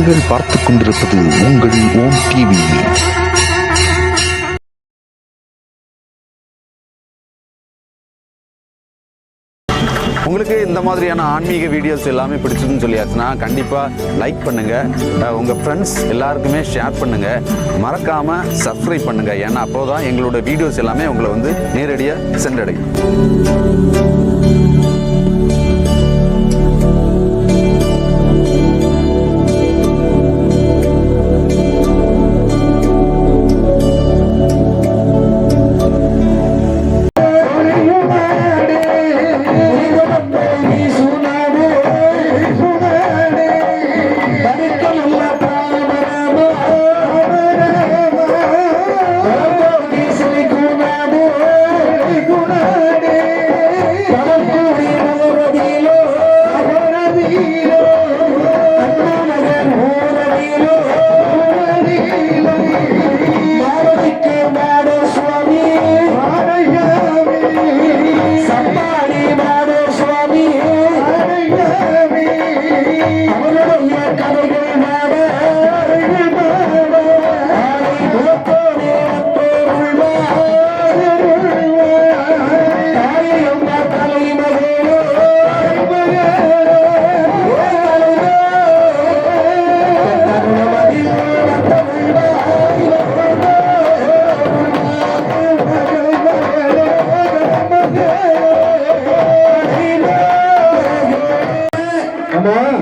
நீங்கள் பார்த்துக் கொண்டிருப்பது உங்கள் ஓம் டிவி. உங்களுக்கு இந்த மாதிரியான ஆன்மீக வீடியோஸ் எல்லாமே பிடிச்சிருக்குன்னு சொல்லியாச்சுன்னா கண்டிப்பாக லைக் பண்ணுங்கள், உங்கள் ஃப்ரெண்ட்ஸ் எல்லாருக்குமே ஷேர் பண்ணுங்கள், மறக்காமல் சப்ஸ்கிரைப் பண்ணுங்கள். ஏன்னா அப்போதான் எங்களோட வீடியோஸ் எல்லாமே உங்களை வந்து நேரடியாக சென்றடையும்.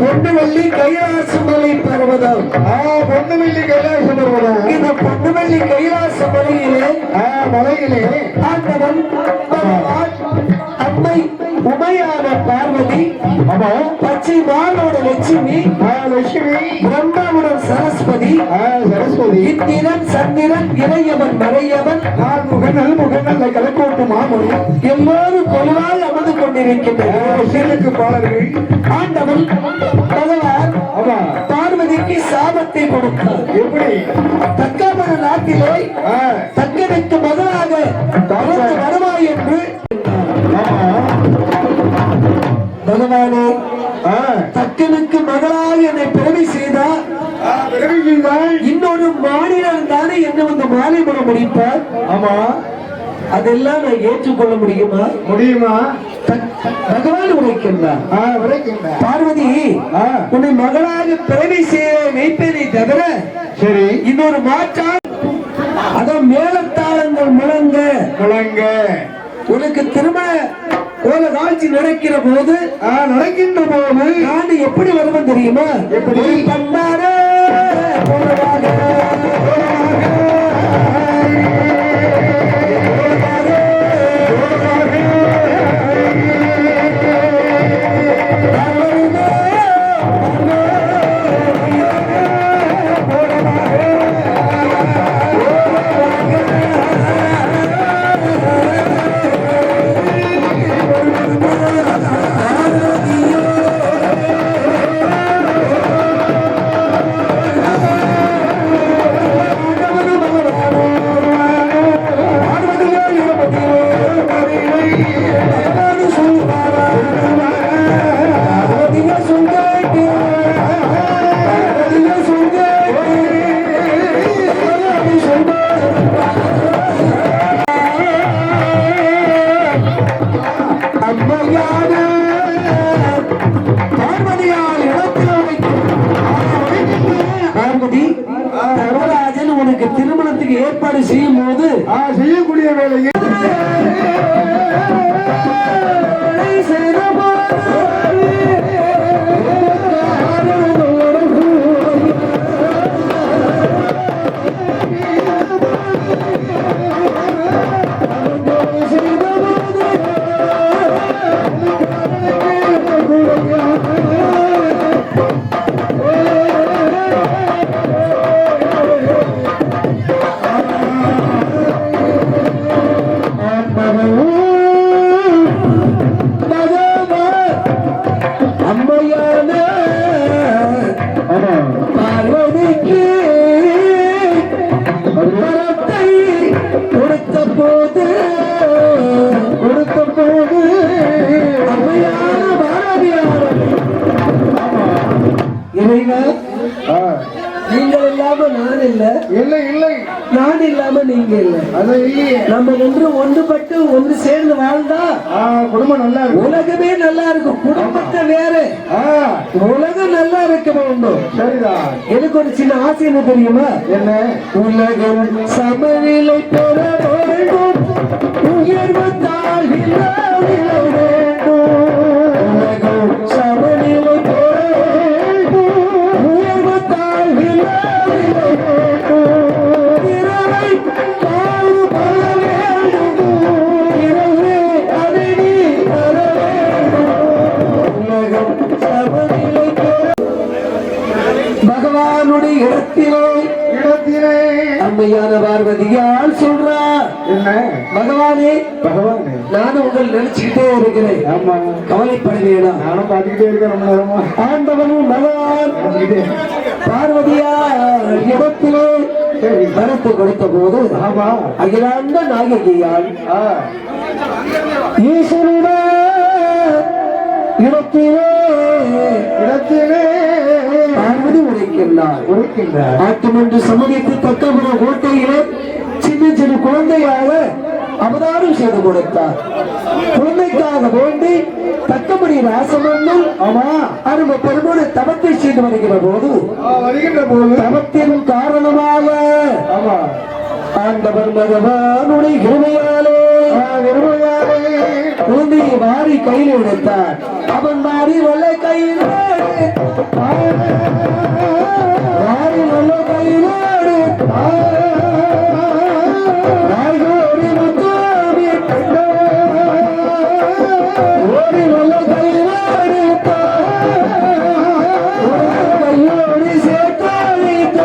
பொன்னுவள்ளி கைலாசமலை பர்வதம். பொன்னுவள்ளி கைலாச பர்வதம். இந்த பொன்னுவள்ளி கைலாச மலையிலே ஆண்டவன் அம்மை உமையான பார்வதி, பச்சை மாலோட லட்சுமி, பிரம்மாவுடன் சரஸ்வதி, இந்திரன் சந்திரன் இளையவன் மறையவன் நல்முகன் கலக்கோட்டு மாமொழி எல்லோரும் பொதுவாக அமர்ந்து கொண்டிருக்கின்றனர். பாடல்கள். ஆண்டவன் பகவான் பார்வதிக்கு சாபத்தை கொடுத்தார். எப்படி? தக்காமர நாட்டிலே தக்கனுக்கு மகனாக வருவாய் என்று பகவானே தக்கனுக்கு மகளாக என்னை பிறவி செய்தார். இன்னொரு மாநிலம் தானே என்ன வந்து மாலை முறை முடிப்பார். ஆமா, அதெல்லாம் நான் ஏற்றுக்கொள்ள முடியுமா? பகவான் உரைக்கின்றார். பார்வதி, உன்னை மகளாக பிறவி செய்ய வைப்பதை தவிர சரி இன்னொரு மாற்றம் அதான் மேலத்தாளங்கள் முழங்க உனக்கு திருமண கோல காட்சி நடக்கின்ற போது நான் எப்படி வருவேன் தெரியுமா? எப்படி? பண்ணார உனக்கு திருமணத்துக்கு ஏற்பாடு செய்யும் போது செய்யக்கூடிய வேலையை இல்ல இல்லை இல்லை, நான் இல்லாம நீங்க இல்ல. அது இல்லையே. நம்ம ஒன்று ஒன்றுபட்டு ஒன்று சேர்ந்து வாழ்ந்தா குடும்பம் நல்லா இருக்கும். உலகமே நல்லா இருக்கும். குடும்பத்தை வேற, உலகம் நல்லா இருக்க வேண்டும். சரிதான். எனக்கு ஒரு சின்ன ஆசை என்ன தெரியுமா? என்ன? உலகம் சமநிலை பெற வேண்டும், உயர்வு தாழ்வில் வேண்டும். உலகம் சமநிலை பெற வேண்டும், உயர்வு தாழ்வில் வேண்டும். இரவை பாடுபட வேண்டும், இரவே அதை நீ தர வேண்டும். உலகம் சமநிலை பெற பகவானுடைய இடத்திலே அம்மையான பார்வதியால் சொல்றார், என்ன? பகவானே பகவானே, நானும் உங்கள் நினைச்சுக்கிட்டே இருக்கிறேன். ஆமா, கவலைப்பட வேண்டாம். நானும் பார்த்துக்கிட்டே இருக்கேன் ரொம்ப நேரமா. ஆண்டவனும் பகவான் பார்வதியால் இடத்திலே வரத்து கொடுத்த போது, ஆமா, அகிலாண்ட நாயகியால் ஈஸ்வருட இடத்திலே பார்வதி உரைக்கின்றார். ஆட்டுமன்று சமூகத்தை தக்கபுர கோட்டையிலே சின்ன சின்ன குழந்தையாக அவதாரம் செய்து கொடுத்தார். குழந்தைக்காக வேண்டி தக்கபடி ராசமன்னன் அருமை பெருமோடு தவத்தை செய்து வருகிற போது தவத்தின் காரணமாக ஆண்டவர் பகவானுடைய கிருபையாலே குழந்தையை வாரி கையில் எடுத்தார். அவன் வாரி வல்ல கையில் வாரி வல்ல கையிலோடு ஓடி வல்ல கையிலோடு கையோடு சேர்த்தாளித்த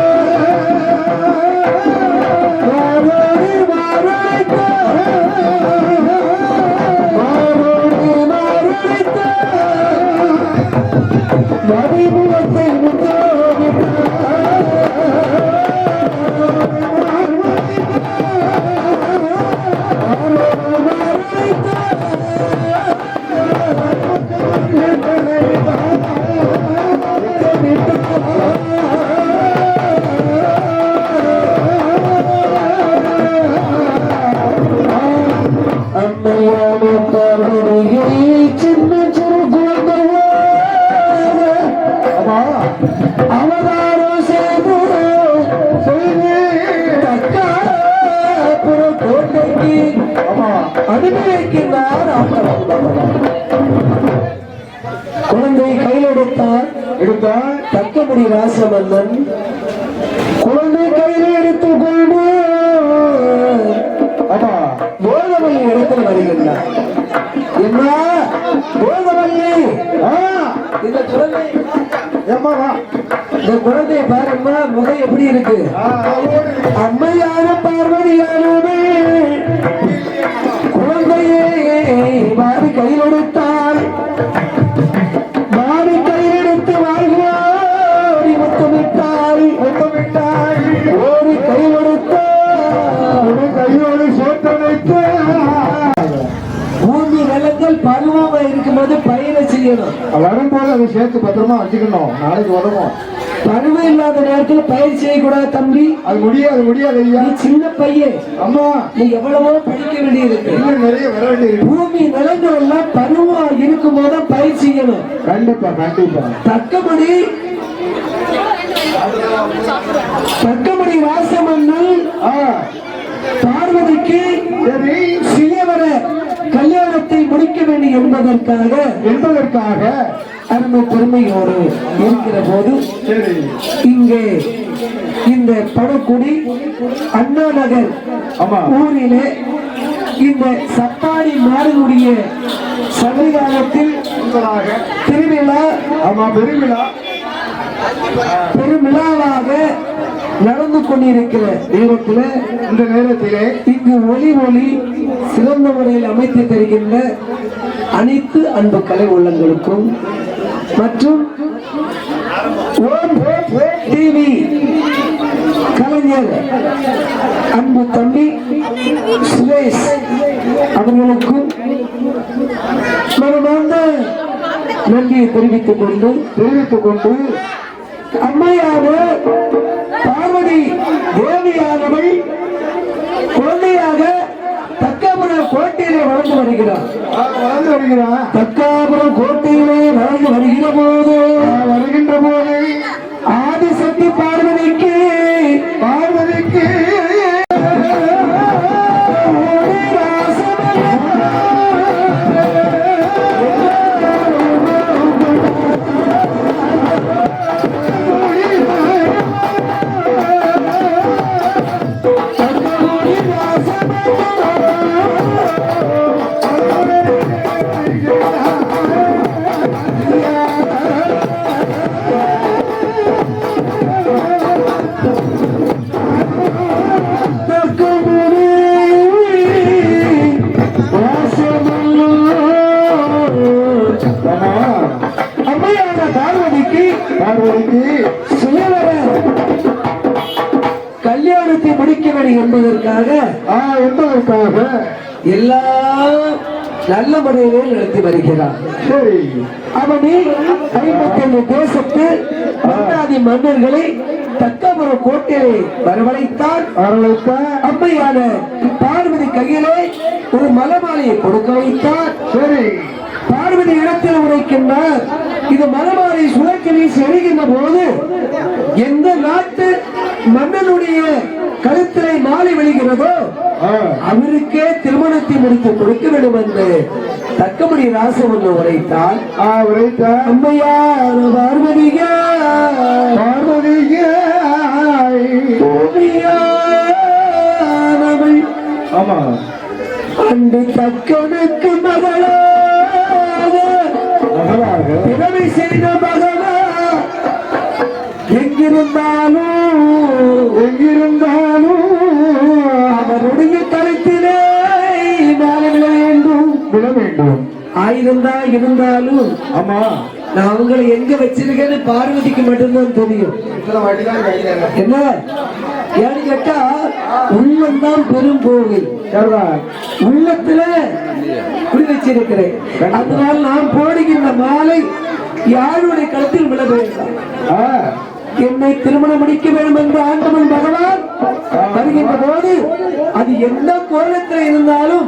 மதிமுகத்தை அம்மையான பார்வதியை சின்ன சிறு குழந்தைய அவதாரம் செய்து தக்காபுர கோட்டைக்கு அனுப்பியிருக்கின்றார். குழந்தை கையில் எடுத்தார். தக்கபடி ராசமன்னன் குழந்தை கையில் எடுத்துக் கொண்டு போதவல்லி இடத்தில் வருகின்றார். என்ன போதவல்லி, இந்த குழந்தை இந்த குழந்தைய பாருமா, முகம் எப்படி இருக்கு? அம்மையான பார்வதியானவே குழந்தையை வாரி கையில் எடுத்தார். வாரி கையில் எடுத்து வாழ்கிறார். முத்தமிட்டார் ஓடி கையில் எடுத்தார். கையோடு சோத்தமைத்து பூமி நிலங்கள் பருவமா இருக்கும்போது பயிரை செய்யணும். வரும்போது அதை சேர்த்து பத்திரமா வச்சுக்கணும், நாளைக்கு உதவும். பருவம் இல்லாத நேரத்தில் பயிர் செய்யக்கூடாது தம்பி. அது முடியாது ஐயா. நீ சின்ன பையன், அம்மா, நீ எவ்வளவோ படிக்க வேண்டியிருக்கு. நிறைய வர வேண்டியிருக்கு. பூமி நிலங்கள் எல்லாம் பருவம் இருக்கும் போது பயிர் செய்யணும். கண்டிப்பா. தக்கபடி ராசமன்னன் பார்வதிக்கு சுயவர கல்யாணத்தை முடிக்க வேண்டும் என்பதற்காக அருமை பெருமையோடு இருக்கிற போது இங்கே இந்த படக்குடி அண்ணா நகர் ஊரிலே இந்த சப்பாடி மாறுடைய சன்னிதானத்தில் பெருவிழாவாக நடந்து கொண்டிருக்கிற இந்த நேரத்திலே இங்கு ஒளி சிறந்த முறையில் அமைத்து தருகின்ற அனைத்து அன்பு கலை உள்ளங்களுக்கும் மற்றும் டிவி கலைஞர் அன்பு தம்பி சுரேஷ் அவர்களுக்கும் மனமார்ந்த நன்றியை தெரிவித்துக் கொண்டு அம்மையான பார்வதி வருகிறார். வளர்ந்து வருகிறான். தக்காபுரம் கோட்டையிலே வளர்ந்து வருகிற போது வருகின்ற போது ஆதிசக்தி பார்வதிக்கு அம்மையான பார்வதிக்கு சுயவர கல்யாணத்தை முடிக்க வேண்டும் என்பதற்காக எல்லாம் நல்ல முறையிலே நடத்தி வருகிறார். சரி, அவனே 57 தேசத்து மன்னாதி மன்னர்களை தக்கபுரம் கோட்டையை வரவழைத்தான். அம்மையான பார்வதி கையிலே ஒரு மலமாலையை கொடுக்க வைத்தார். சரி, பார்வதி இடத்தில் உரைக்கின்றார். இது மலமாலை சுழற்சி வீசி எறிகின்ற போது எந்த நாட்டு மன்னனுடைய கழுத்திலே மாலை வெளிகிறதோ அவருக்கே திருமணத்தை முடித்து கொடுக்க வேண்டும் என்று தக்கமணி ராசம் ஒன்று உரைத்தால் அம்மையார் பார்வதியானவள் அன்று தக்கனுக்கு மகளாக பிறவி செய்த மகளா எங்கிருந்தாலும் அவருடைய கருத்திலே மாலை விழ வேண்டும். ஆயுதம்தான் இருந்தாலும் ஆமா, நான் அவங்களை எங்க வச்சிருக்கேன்னு பார்வதிக்கு மட்டும்தான் தெரியும். என்ன ஏன்னு கேட்டா உள்ளம்தான் பெரும் கோவில். உள்ளத்துல குடி வச்சிருக்கிறேன். அதனால நான் போடுகின்ற மாலை யாருடைய களத்தில் விழ வேண்டாம். என்னை திருமணம் முடிக்க வேண்டும் என்று ஆண்டவன் பகவான் வருகின்ற போது அது எந்த கோலத்தில் இருந்தாலும்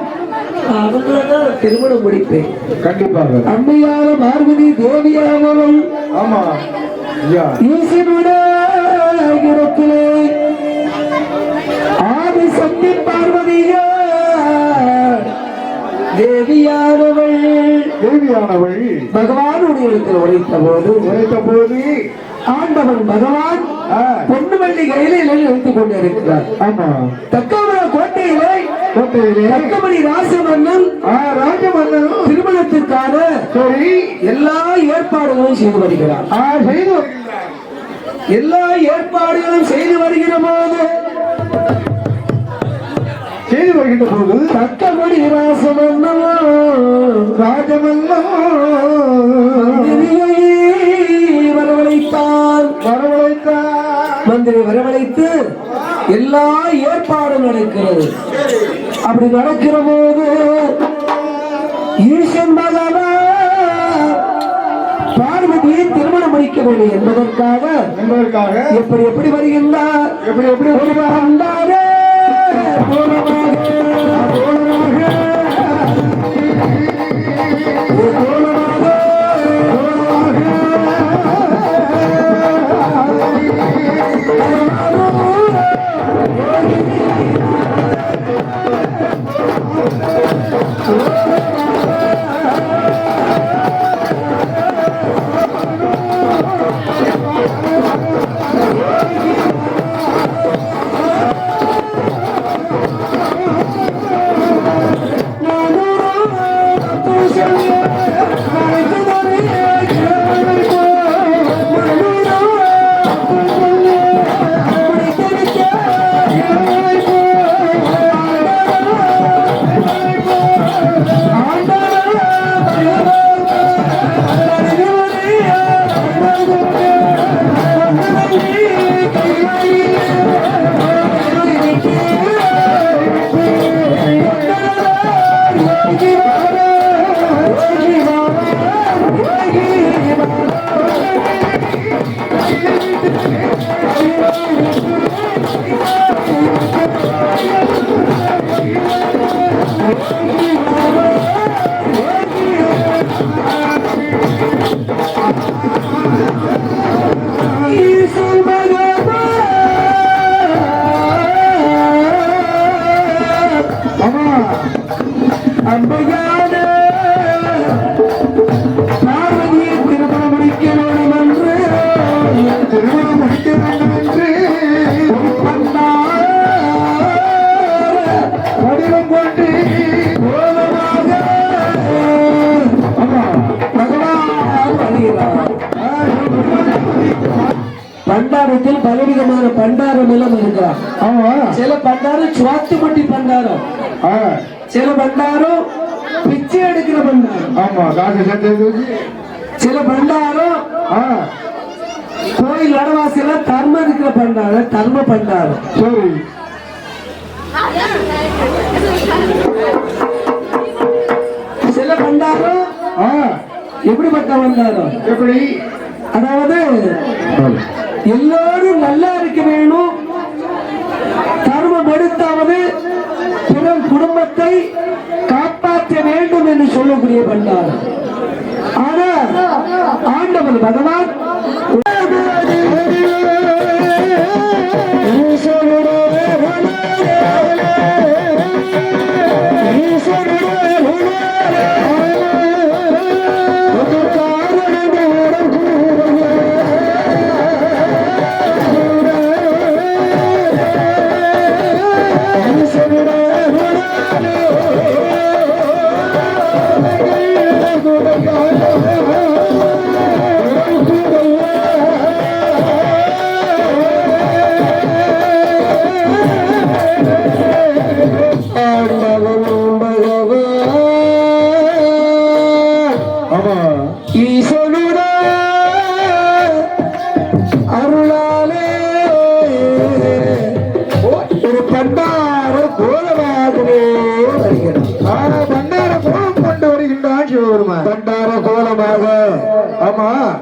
அவங்களதான் திருமணம் முடிப்பேன். கண்டிப்பாக. அம்மையான பார்வதி தேவியானவள் ஈசனுடைய ஆதிசக்தி பார்வதியா தேவியானவள் பகவானுடைய இடத்தில் உரைத்த போது ஆண்டவன் பகவான் பொன்னுமல்லி கையில வைத்துக் கொண்டிருக்கிறார். தக்காபுரம் கோட்டையிலே தக்கமணி ராஜமன்னன் திருமணத்திற்கான எல்லா ஏற்பாடுகளும் செய்து வருகிறார். எல்லா ஏற்பாடுகளும் செய்து வருகிற போது தக்கமணி மந்திரி வரவழைத்து எல்லா ஏற்பாடும் நடக்கிறது. அப்படி நடக்கிற போது ஈசன் மகனா பார்வதியை திருமணம் முடிக்க வேண்டும் என்பதற்காக எப்படி வருகின்றார். வந்தாரே பார்வதியை திருமணம் முடிக்க வேண்டும் என்று திருமணம் முடிக்க வேண்டும் என்று வடிவம் கொண்டு கோலமாக பகவான் வருகிறார். பண்டாரத்தில் பலவிதமான பண்டாரம் எல்லாம் இருக்கிறார். ஆமா சில பண்டாரம் சுவாத்துமட்டி பண்டாரம், ஆ, சில பண்டாரம் பிச்சை எடுக்கிற பண்டாரம், ஆமா காசு சேர்த்து சில பண்டாரம் ஆ கோயில் நடவாசியில தர்மம் இருக்கிற பண்டாரம், தர்ம பண்டாரம். சரி சில பண்டாரம் ஆ எப்படிப்பட்ட பண்டாரம்? எப்படி அதாவது எல்லாரும் நல்லா இருக்க வேணும், தர்மம் எடுத்தாவது பிறர் குடும்பத்தை காப்பாற்ற வேண்டும் என்று சொல்லக்கூடிய பண்டாரம். ஆனா ஆண்டவர் பகவான்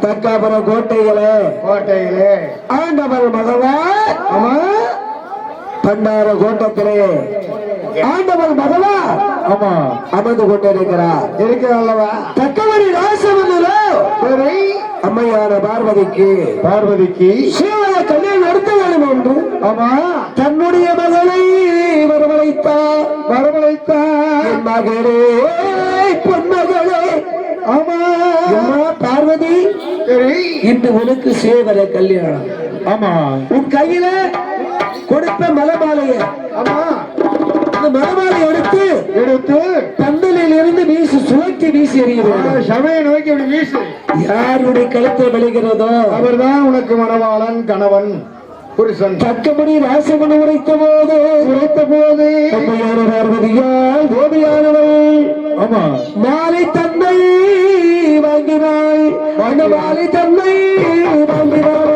தக்காபுரம் கோட்டைகளே கோட்டையிலே ஆண்டவர் பகவான் ஆமா பண்டார கோட்டத்திலே ஆண்டவர் பகவான் ஆமா அமர்ந்து கொண்டிருக்கிறார். இருக்கிறல்லவா தக்கவரி ராசமன்னில சரி அம்மையான பார்வதிக்கு சிவனை கல்யாணம் நடத்த வேண்டும் என்று ஆமா தன்னுடைய மகளை வரவழைத்தார். வரவழைத்தார் மகளே பொன்மகளே, ஆமா அம்மா பார்வதி, சரி இன்று உனக்கு சேவர கல்யாணம். ஆமா உன் கையில கொடுத்த மலமாலைய, ஆமா அந்த மலமாலை எடுத்து பந்தலில் இருந்து வீசி சுழற்றி வீசி எறிகிறது. சபையை நோக்கி அப்படி வீசு. யாருடைய கழுத்தை விளைகிறதோ அவர்தான் உனக்கு மணவாளன் கணவன் புருஷன். தக்கபடி ராசமன் உரைத்த போது அம்மையான பார்வதியால் கோபியானவள் ஆமா மாலை தன்னை வாங்கினாள். அந்த மாலை தன்னை வாங்கினாள்.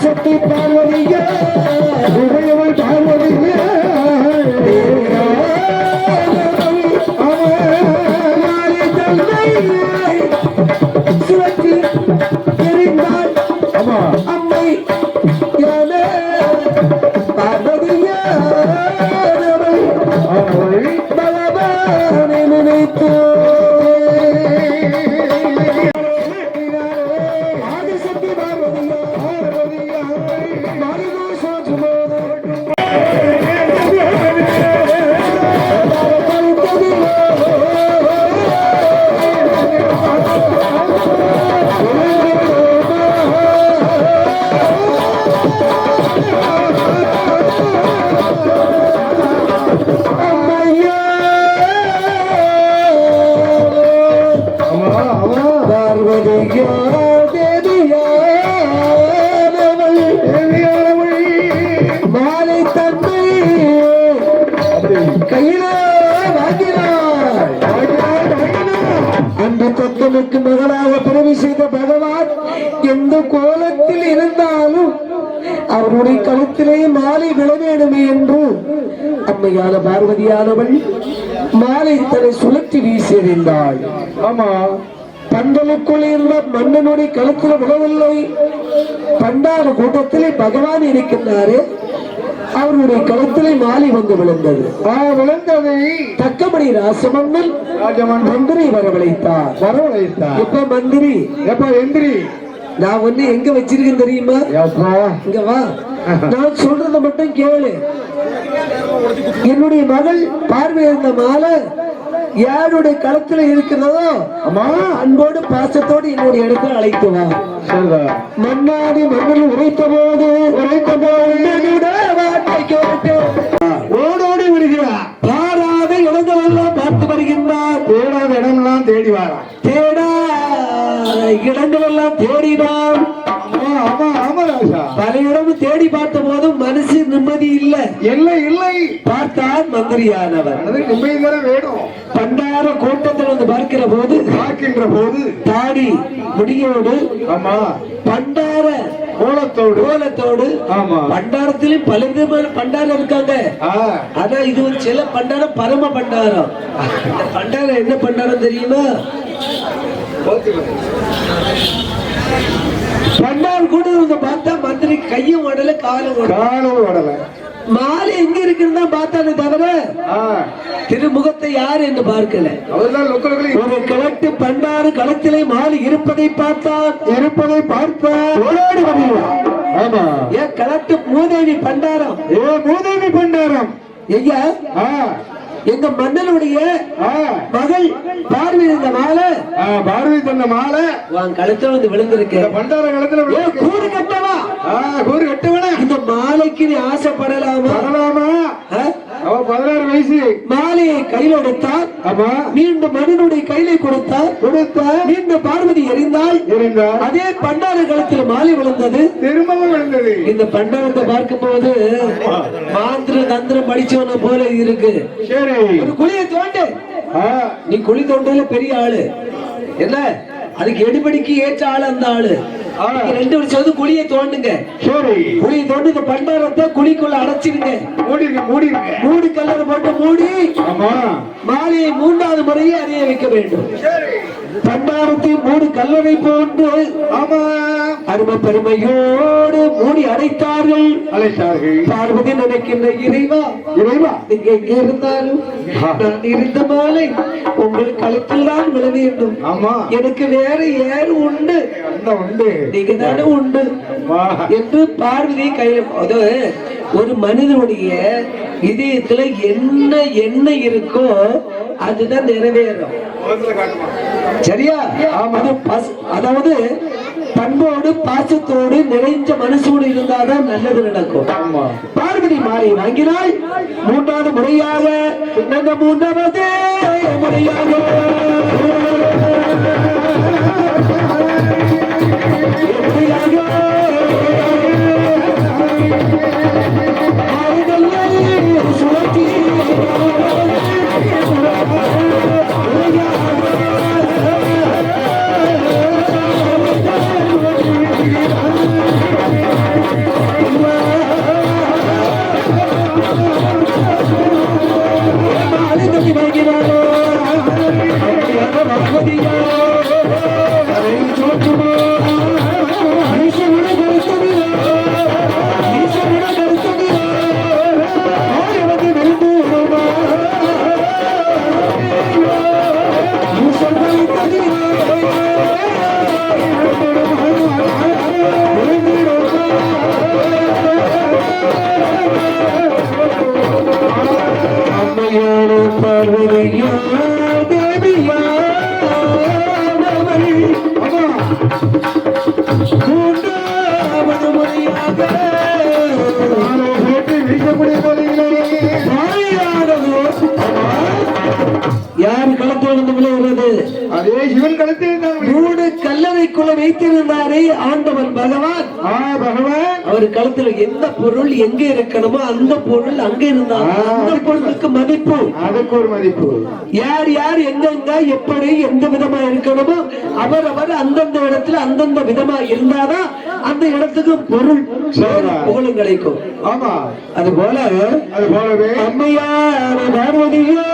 சக்தி பார்வதியா பார்வதியா சுழற்றி எறிந்தாள். அம்மை யானே பார்வதியா பலவானை நினைத்து ஆதிசக்தி பார்வதியா மாறினோ சோற்றுமோ மாலை தந்தை கையில வாங்கினார். அந்த தத்தனுக்கு மகளாக பிறவி செய்த பகவான் எந்த கோலத்தில் இருந்தாலும் அவருடைய கழுத்திலே மாலை விழ வேண்டுமே என்று அம்மையான பார்வதியானவள் மாலை தன்னை சுழற்றி வீசியிருந்தாள். ஆமா, பந்தலுக்குள் இருந்த மன்னனுடைய கழுத்தில் விழவில்லை. பண்டார கூட்டத்திலே பகவான் இருக்கின்றாரு, அவருடைய கழுத்திலே மாலை வந்து விழுந்தது. விழுந்ததை தக்கபடி ராசமன்னன் மந்திரி வரவழைத்தார். எப்ப மந்திரி, எப்ப எந்திரி, நான் வந்து எங்க வச்சிருக்கேன் தெரியுமா? இங்க வா, நான் சொல்றத மட்டும் கேளு. என்னுடைய மகள் பார்வை இருந்த மாலை யாருடைய களத்துல இருக்கிறதோ அன்போடு பாசத்தோடு என்னுடைய இடத்துல அழைத்து வா. மன்னாடி மண்ணில் உரைத்த போது வார்த்தை கேட்டு ஓடோடி வருகிறார். பாராத இடங்களெல்லாம் பார்த்து வருகின்றார். தேடாத இடம்லாம் தேடி வாரா. தேடா இடங்களெல்லாம் தேடினான். பல இடமும் தேடி பார்த்த போதும் மனசு நிம்மதி இல்லை. பார்த்தார் மந்திரியானவர். நிம்மதி தானே வேணும். பண்டார கூட்டத்தில் வந்து பார்க்கின்ற போது தாடி முடியோடு, ஆமா, பண்டார கோலத்தோடு, ஆமா, பண்டாரத்திலும் பல விதமான பண்டாரம் இருக்காங்க. ஆனா இது ஒரு சில பண்டாரம் பரம பண்டாரம். இந்த பண்டாரம் என்ன பண்டாரம் தெரியுமா? பண்டாரம் கூட வந்து பார்த்தா மந்திரி கையும் ஓடல காலும் ஓடல. மாலை எங்க இருக்குன்னு பார்த்தானே தவிர திருமுகத்தை யார் என்று பார்க்கல. ஒரு கிழட்டு பண்டாறு களத்திலே மாலை இருப்பதை பார்த்தார். ஓடோடி வருகிறார். ஏன் கிழட்டு மூதேவி பண்டாரம், ஐயா, எங்க மன்னனுடைய மகள் பார்வை இந்த மாலை உன் கழுத்துல வந்து விழுந்திருக்கு. பண்டார காலத்துல கூறு கட்டவா, இந்த மாலைக்கு நீ ஆசைப்படலாமா? 16 வயசு. மாலையை கையில் எடுத்தார். மீண்டும் மன்னனுடைய கையில கொடுத்தார். மீண்டும் பார்வதி எறிந்தாள். அதே பண்டார காலத்தில் மாலை விழுந்தது, திரும்பவும் விழுந்தது. இந்த பண்டாரத்தை பார்க்கும் போது மாந்திர தந்திரம் படிச்சவன போல இருக்கு. ஒரு குழியை தோண்டு. நீ குழி தோண்டல பெரிய ஆளு என்ன, அதுக்கு எடுபடிக்கு ஏற்ற ஆளு அந்த ஆளு. 2 வருஷம் குழியை தோண்டுங்க. குழியை தோண்டு இந்த பண்டாரத்தை குழிக்குள்ள அடைச்சிருங்க. மூடி கல்லறை போட்டு மூடி மாலையை 3வது முறையே அறிய வைக்க வேண்டும். பண்டாரத்தை மூடி கல்லறை போட்டு அருமை பெருமையோடு மூடி அடைத்தார்கள். பார்வதி நினைக்கின்ற இறைவா, நீங்க எங்க இருந்தாலும் நான் இருந்த மாலை உங்கள் கழுத்தில் தான் விழ வேண்டும். எனக்கு வேற யாரு உண்டு? நீங்க தானே உண்டு என்று பார்வதி கையில். ஒரு மனிதனுடைய இதயத்துல என்ன எண்ணெய் இருக்கோ அதுதான் நிறைவேறும். சரியா? அதாவது பண்போடு பாசத்தோடு நிறைஞ்ச மனசோடு இருந்தால்தான் நல்லது நடக்கும். பார்வதி மாலை வாங்கினாள். 3வது முறையாக 3வது முறையாக சுழற்சி வாங்கினாரோ இருக்கிறது. அதே சிவன் கழுத்தில் தான் 3 கல்லறைக்குள்ள வைத்திருந்தாரே ஆண்டவன் பகவான். பகவான் அவர் கழுத்துல எந்த பொருள் எங்க இருக்கணுமோ அந்த பொருள் அங்க இருந்தாங்க. அந்த பொருளுக்கு மதிப்பு, அதுக்கு ஒரு மதிப்பு. யார் யார் எங்கெங்க எப்படி எந்த விதமா இருக்கணுமோ அவர் அந்தந்த இடத்துல அந்தந்த விதமா இருந்தாதான் அந்த இடத்துக்கு பொருள் புகழும் கிடைக்கும். ஆமா, அது போலவே அம்மையார் பார்வதியா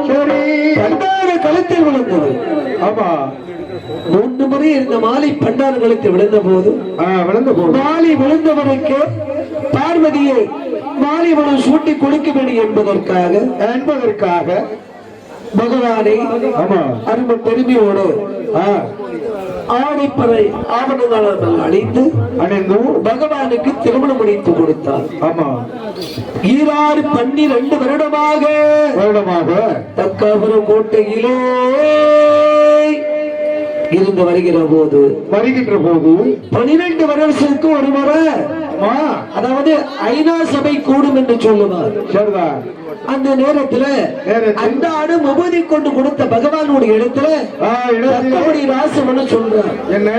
சரி பண்டார கழுத்தில் விழுந்தது. ஆமா, 3 முறை இந்த மாலை பண்டார கழுத்தில் விழுந்த போது மாலை விழுந்தவனுக்கு பார்வதியை மாலை வனம் சூட்டி கொடுக்க வேண்டும் என்பதற்காக பகவானை அருமை பெருமையோடு ஆணைப்பறை ஆவணங்கள் அணிந்து பகவானுக்கு திருமணம் முடித்து கொடுத்தார். ஆமா, 12 வருடமாக தக்காபுரம் கோட்டையிலே இருந்து வருகின்ற போது 12 வருஷத்துக்கு ஒரு முறை, அதாவது ஐநா சபை கூடும் என்று சொல்லுவார். அந்த நேரத்துல அந்த ஆடு முபதி கொண்டு கொடுத்த பகவானுடைய இடத்துல ராசமன்னு சொல்றார், என்ன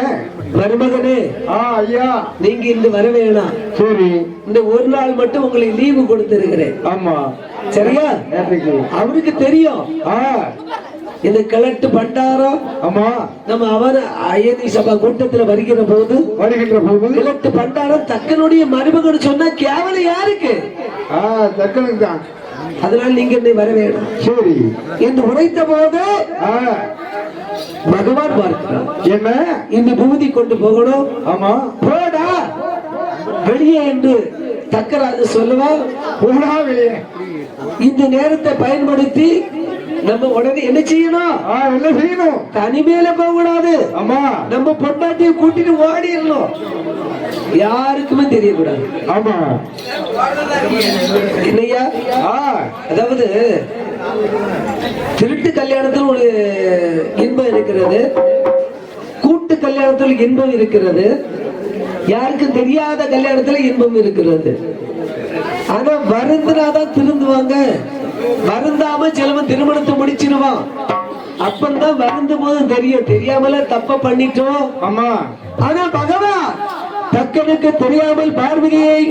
மருமகனே ஐயா நீங்க இன்று வர வேணாம், சரி இந்த ஒரு நாள் மட்டும் உங்களுக்கு லீவு கொடுத்திருக்கிறேன். ஆமா, சரியா? அவருக்கு தெரியும் இந்த கிழட்டு பண்டாரம். ஆமா, நம்ம அவர் அயனி சபா கூட்டத்தில் வருகிற போது கிழட்டு பண்டாரம் தக்கனுடைய மருமகன் சொன்னா கேவலம் யாருக்கு? தக்கனுக்கு தான். அதனால நீங்க என்னை வர வேணும் சரி என்று உரைத்த போது பகவான் பார்க்கிறார், என்ன இந்த பூதி கொண்டு போகணும். ஆமா, போடா வெளியே என்று தக்கராஜ சொல்லுவா. போடா வெளியே. இந்த நேரத்தை பயன்படுத்தி நம்ம உடனே என்ன செய்யணும்? தனிமையில போக கூடாது. ஆமா, நம்ம பொண்டாட்டியை கூட்டிட்டு ஓடிடணும், யாருக்குமே தெரியக்கூடாது. ஆமா, இல்லையா? அதாவது திருட்டு கல்யாணத்தில் ஒரு இன்பம் இருக்கிறது, கூட்டு கல்யாணத்தில் இன்பம் இருக்கிறது, யாருக்கும் தெரியாத கல்யாணத்துல இன்பம் இருக்கிறது. ஆனா வருந்தினாதான் திருந்துவாங்க, வருந்தாம சிலவன் திருமணத்தை முடிச்சிருவான். அப்பந்தான் வருந்தும் போது தெரியும், தெரியாமல தப்ப பண்ணிட்டோம். ஆமா, ஆனா பகவான் தக்கனுக்கு தெரியாமல் பார்வதியை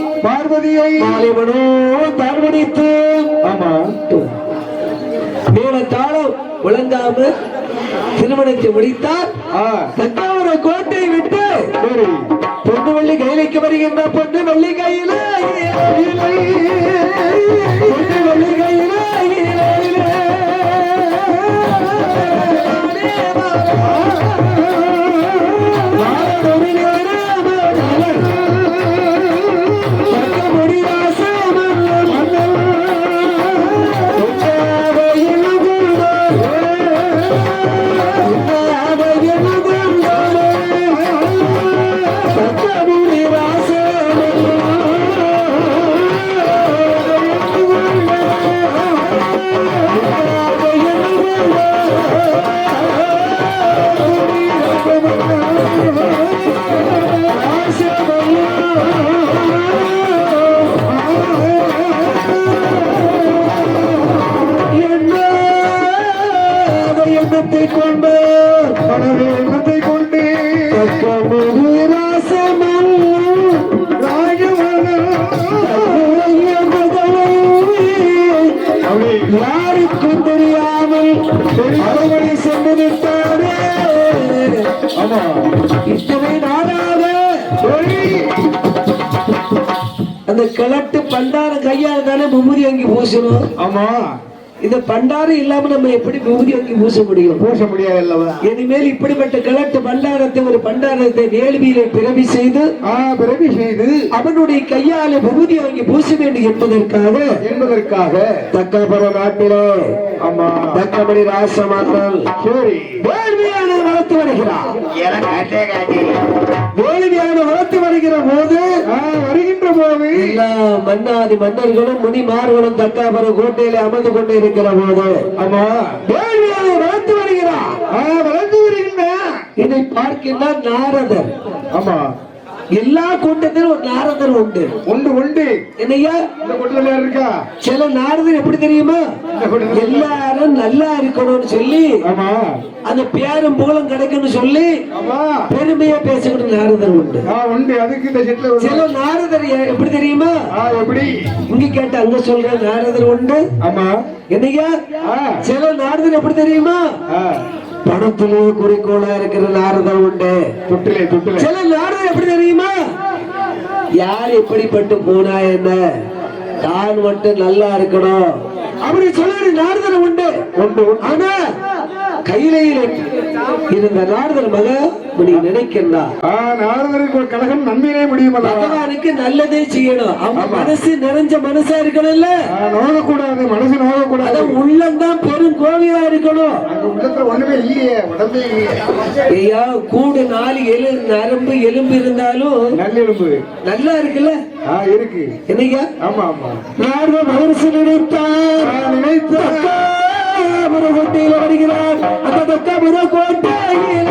தாழ்வடித்து மேல தாளம் ஒழுங்காம திருமணத்தை முடித்தார். தக்காவர கோட்டை விட்டு பொண்ணு வள்ளி கையிலைக்கு வருகின்ற பொண்ணு வள்ளி கையில யாருக்கும் தெரியாமல் அறுவடை சென்று விட்டாரே. இத்தனை நாளாக அந்த கிழட்டு பண்டாரம் கையால் தானே மும்முதி அங்கி பூசணும். ஆமா, இந்த பண்டாரம் இல்லாம நம்ம எப்படி விபூதி வாங்கி பூச முடியாது அல்லவா? இனிமேல் இப்படிப்பட்ட கிழட்டு பண்டாரத்தை ஒரு பண்டாரத்தை வேள்வியிலே பிறவி செய்து அவனுடைய கையால விபூதி வாங்கி பூச வேண்டும் என்பதற்காக தக்காபுர நாட்டிலே தக்கமணி ராசமாத்தல் வேள்வியான வளர்த்து வருகிறார். வேள்வியான வளர்த்து வருகிற போது எல்லா மன்னாதி மன்னர்களும் முனிமார்களும் தக்காபுர கோட்டையில அமர்ந்து கொண்டு இருக்கிற போது வேள்வியான வளர்த்து வருகிறார். இதை பார்க்கின்றார் நாரதர். எல்லா கூட்டத்திலும் ஒரு நாரதர் உண்டு. உண்டு உண்டு. என்னையா இந்த கூட்டத்துல யார் இருக்கா? சில நாரதர் எப்படி தெரியுமா, எல்லாரும் நல்லா இருக்கணும்னு சொல்லி, ஆமா, அந்த பேரும் புகழும் கிடைக்கும்னு சொல்லி ஆமா, பெருமையா பேசிக்கிட்டு நாரதர் உண்டு. உண்டு. அதுக்கு இந்த செட்ல சில நாரதர் எப்படி தெரியுமா, எப்படி இங்க கேட்ட அங்க சொல்ற நாரதர் உண்டு. ஆமா, என்னையா சில நாரதர் எப்படி தெரியுமா, பணத்திலே குறிக்கோளா இருக்கிற நாரதர் உண்டு. தொட்டிலே தொட்டிலே. சில நாரதர் எப்படி தெரியுமா, யார் எப்படிப்பட்டு போனா என்ன, தான் மட்டும் நல்லா இருக்கணும் அப்படி சொல்ல நாரதர் உண்டு. ஆனா கையிலையில இருந்த நாரதர் மக நினைக்கிறா, நாரதருக்கு ஒரு கழகம் நன்மையிலே முடியும். பகவானுக்கு நல்லதே செய்யணும். அவங்க மனசு நிறைஞ்ச மனசா இருக்கணும்ல, நோகக்கூடாது, மனசு நோகக்கூடாது, உள்ளம்தான் பெரும் கோவிலா இருக்கணும். உள்ளத்துல ஒண்ணுமே இல்லையே, உடம்பே ஐயா கூடு 4 நரம்பு எலும்பு இருந்தாலும் நல்லெலும்பு நல்லா இருக்குல்ல, இருக்கு. என்னையா? ஆமா ஆமா. நாரத மகரிஷி கோட்டையில் வருகிறார். அந்த தக்கபுர கோட்டையில்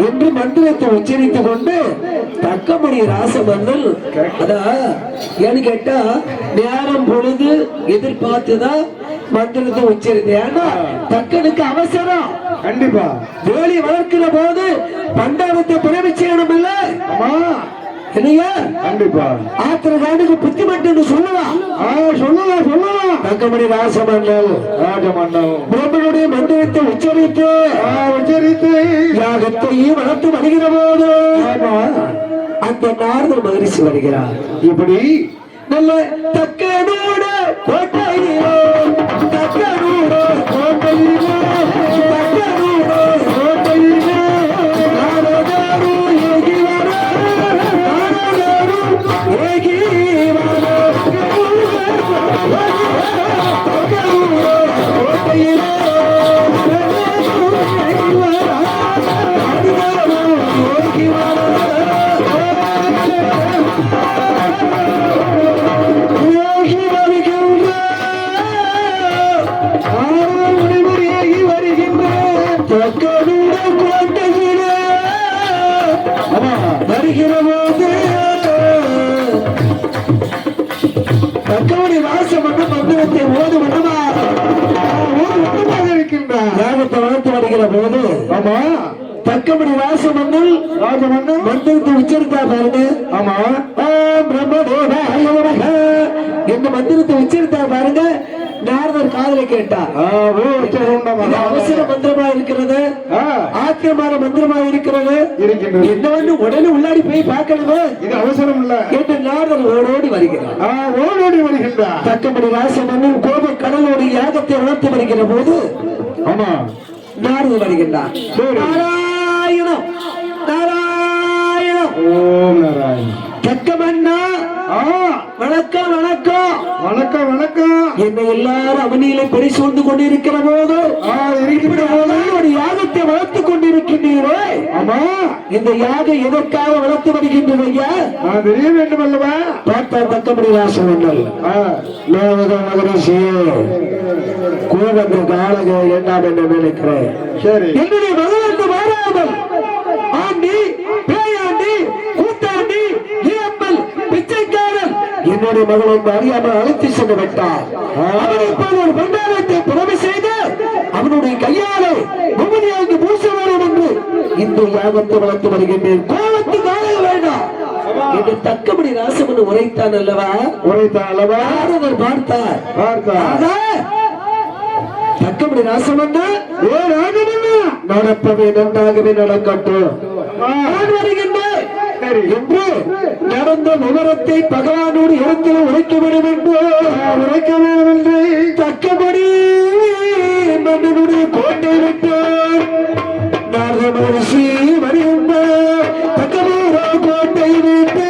என்று மந்திரத்தை உச்சரித்துக் கொண்டு தக்கமணி ராசமன்னல், அதான் ஏன்னு கேட்டா நேரம் பொழுது எதிர்பார்த்துதான் மந்திரத்தை உச்சரித்து. ஏன்னா தக்கனுக்கு அவசரம், கண்டிப்பா வேலி வளர்க்கிற போது பண்டாரத்தை பிறவி செய்யணும் இல்ல, இல்லையா? கண்டிப்பா ஆத்திரகாண்டுக்கு புத்தி மட்டும் சொல்லலாம், சொல்லலாம் சொல்லலாம். தக்கமணி ராசமன்னல் பிரம்மனுடைய மந்திரத்தை உச்சரித்து யாகத்தையும் வளர்த்து வருகிற போது அந்த நாரதர் மகரிஷி வருகிறார். இப்படி நல்ல தக்கனோட கோட்டையிலோ, தக்கனோட கோட்டையிலோ, தக்கனோட கோட்டையிலோ நாரதரு ஏகி வர, நாரதரு ஏகி வர, தக்கனோட கோட்டையிலோ வருகிற போது தக்கவணி வாசமன்ன மந்திரத்தை ஓது வண்ணமாக இருக்கின்றார். யாகத்தை வளர்த்து வருகிற போது ஆமா தக்கமணி ராசமன்னல் மந்திரத்தை உச்சரித்தா பாருங்க. ஆமா இந்த மந்திரத்தை உச்சரித்தா பாருங்க. நாரதர் காதலை கேட்டார். அவசர மந்திரமா இருக்கிறது, ஆத்தியமான மந்திரமா இருக்கிறது, என்னவென்று உடனே உள்ளாடி போய் பார்க்கணுமே, இது அவசரம் இல்ல என்று நாரதர் ஓடோடி வருகிறார். ஓடோடி வருகின்றார். தக்கமணி ராசமன்னன் கோப கடலோடு யாகத்தை வளர்த்து வருகிற போது ஆமா நாரதர் வருகின்றார். நாராயணம் நாராயணம் ஓம் நாராயண. தக்கமண்ணா வணக்கம் வணக்கம் வணக்கம் வணக்கம். என்னை எல்லாரும் அவனியிலே பரிசூழ்ந்து கொண்டிருக்கிற போது ஒரு யாகத்தை வளர்த்துக் கொண்டிருக்கின்றீரே, ஆமா இந்த யாகம் எதற்காக வளர்த்து வருகின்றது ஐயா? தெரிய வேண்டும் அல்லவா? பார்த்தார் தக்கமணி ராசமன்னல். கோபத்திற்கு ஆளுக வேண்டாம் என்று நினைக்கிறேன். சரி, என்னுடைய மகனுக்கு மாறாமல் ஆண்டி பேயாண்டி கூத்தாண்டி என்னுடைய மகளை அறியாமல் அழைத்து சென்று விட்டார். அவன் இப்போது ஒரு பண்டாரத்தை புறமை செய்து அவனுடைய கையாலே பூமியாகி பூச வேண்டும் என்று இந்த யாகத்தை வளர்த்து வருகின்றேன். கோபத்துக்கு ஆக வேண்டாம் என்று தக்கபடி ராசமன் உரைத்தான் அல்லவா? நாரதர் பார்த்தார். தக்கபடி ராசமன் நடப்பவே நன்றாகவே நடக்கட்டும் வருகின்றேன் என்று நடந்த விவரத்தை பகவானோடு இடத்தில் உரைக்க வேண்டும் என்று தக்கபடி மன்னனுடைய கோட்டை விட்டார். நாரத மகரிஷி வருகின்ற தக்கபூரா கோட்டை விட்டு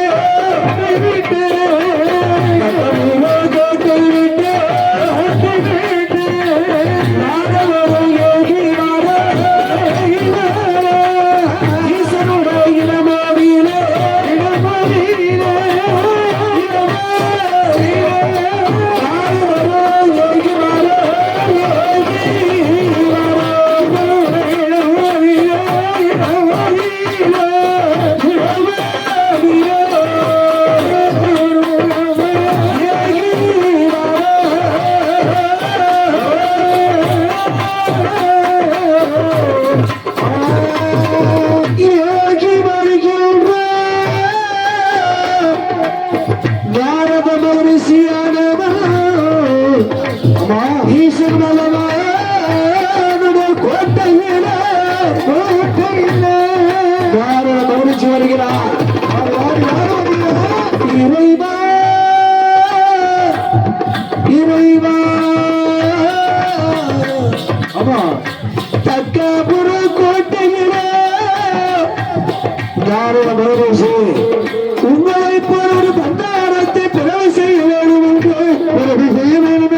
உங்களை போல ஒரு பண்டாரத்தை பிறவை செய்ய வேண்டும்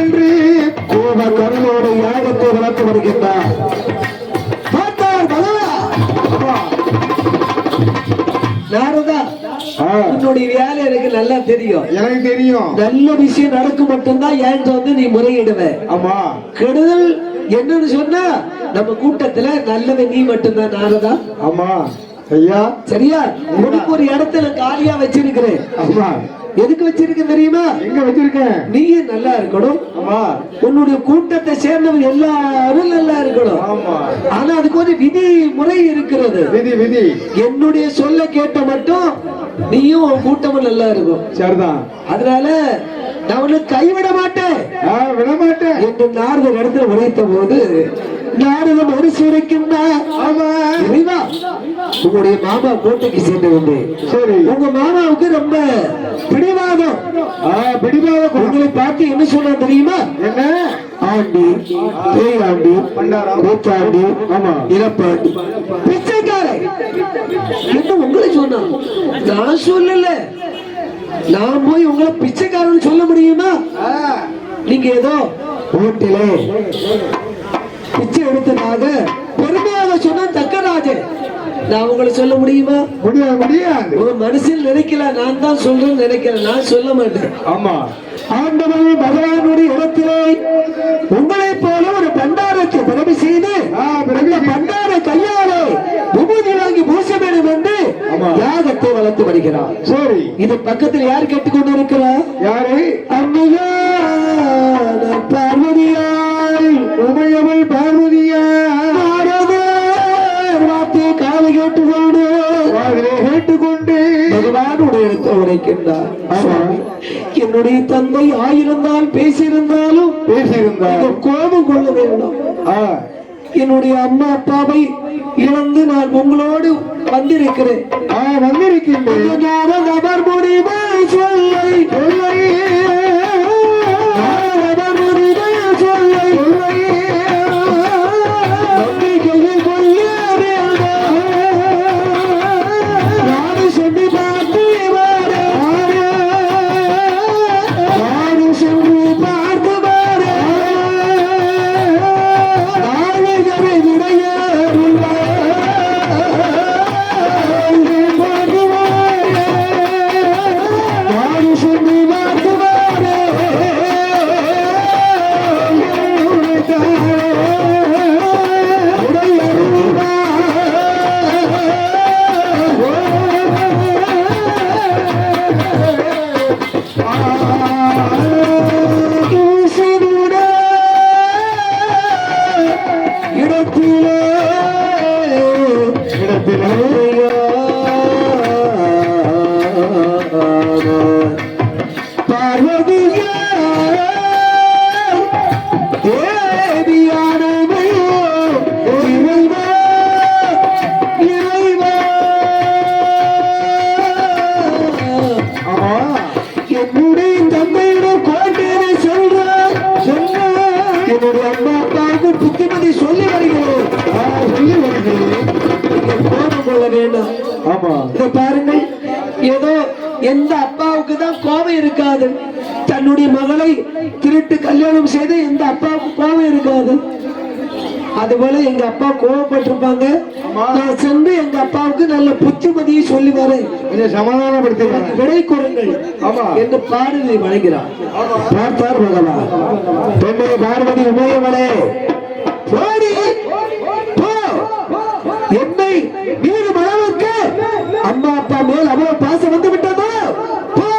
என்று கோப கருளோடு யாகத்தை வளர்த்து வருகின்றார். நாரதா, உன்னுடைய வேலை எனக்கு நல்லா தெரியும். எனக்கு தெரியும். நல்ல விஷயம் நடக்கும் மட்டும்தான் ஏன் வந்து நீ முறையிடுவ. ஆமா, கெடுதல் என்னன்னு சொன்னா நம்ம கூட்டத்துல நல்லவன் நீ மட்டும்தான் நாரதா. ஆமா ஐயா, சரியா? உனக்கு ஒரு இடத்துல காலியா வச்சிருக்கிறேன். ஆமா, எதுக்கு வச்சிருக்க தெரியுமா? எங்க வச்சிருக்கேன்? நீயே நல்லா இருக்கணும். ஆமா, உன்னுடைய கூட்டத்தை சேர்ந்தவங்க எல்லாரும் நல்லா இருக்கணும். ஆமா, ஆனா அதுக்கு ஒரு விதி முறை இருக்கிறது. விதி என்னுடைய சொல்ல கேட்ட மட்டும் நீயும் உன் கூட்டமும் நல்லா இருக்கும். சரிதான். அதனால நான் உன்னை கைவிட மாட்டேன், விட மாட்டேன் என்று நாரதர் இடத்துல உரைத்த போது நாரதம் மறுசி இருக்கின்றார். உங்களுடைய மாமா கோட்டைக்கு சென்று வந்தேன். சரி, உங்க மாமாவுக்கு ரொம்ப பிடிவாதம். உங்களை பார்த்து என்ன சொன்னா தெரியுமா? என்ன? ஆண்டி, பேயாண்டி, கூத்தாண்டி, ஆமா, இறப்பாண்டி, பிச்சைக்காரை என்று உங்களை சொன்னா. நான் சொல்லல. நான் போய் உங்களை பிச்சைக்காரன்னு சொல்ல முடியுமா? நீங்க ஏதோ வீட்டிலே பிச்சை எடுத்ததாக பெருமையாக சொன்ன தக்கராஜன், நான் உங்களை சொல்ல முடியுமா? முடியாது. உங்க மனசில் நினைக்கல, நான் தான் சொல்றேன்னு நினைக்கிறேன். நான் சொல்ல மாட்டேன். ஆமா, ஆண்டவன் பகவானுடைய இடத்திலே உங்களை போல ஒரு பண்டாரத்தை பிறகு செய்து பண்டார கையாலே விபூதி வாங்கி பூச வேண்டும் என்று யாகத்தை வளர்த்து வருகிறார். சரி, இது பக்கத்தில் யார் கேட்டுக்கொண்டு இருக்கிறார்? யாரு? அம்மையா பார்வதியாய், உமையவள் பார்வதியாய் வார்த்தை காலை கேட்டுக்கொண்டு பகவானுடைய இடத்தை உரைக்கின்றார். என்னுடைய தந்தை ஆயிருந்தால் பேசியிருந்தாலும் கோபம் கொள்ள வேண்டும். என்னுடைய அம்மா அப்பாவை இழந்து நான் உங்களோடு வந்திருக்கிறேன். அவர் முடிவை சொல்லை திருட்டு கல்யாணம் செய்த எந்த அப்பாவுக்கு கோபம் இருக்காது. அதுபோல எங்க அப்பா கோபப்பட்டிருப்பாங்க. நான் சென்று எங்க அப்பாவுக்கு நல்ல புத்திமதியை சொல்லி வரேன், கொஞ்சம் சமாதானப்படுத்தி விடை கொடுங்கள் என்று பாடலை வழங்கிறார். பார்த்தார் பகவான். பெண்ணே பார்வதி உமையவளே, போடி போ, என்னை மீறும் அளவுக்கு அம்மா அப்பா மேல் அவ்வளவு பாசம் வந்து விட்டதோ, போ,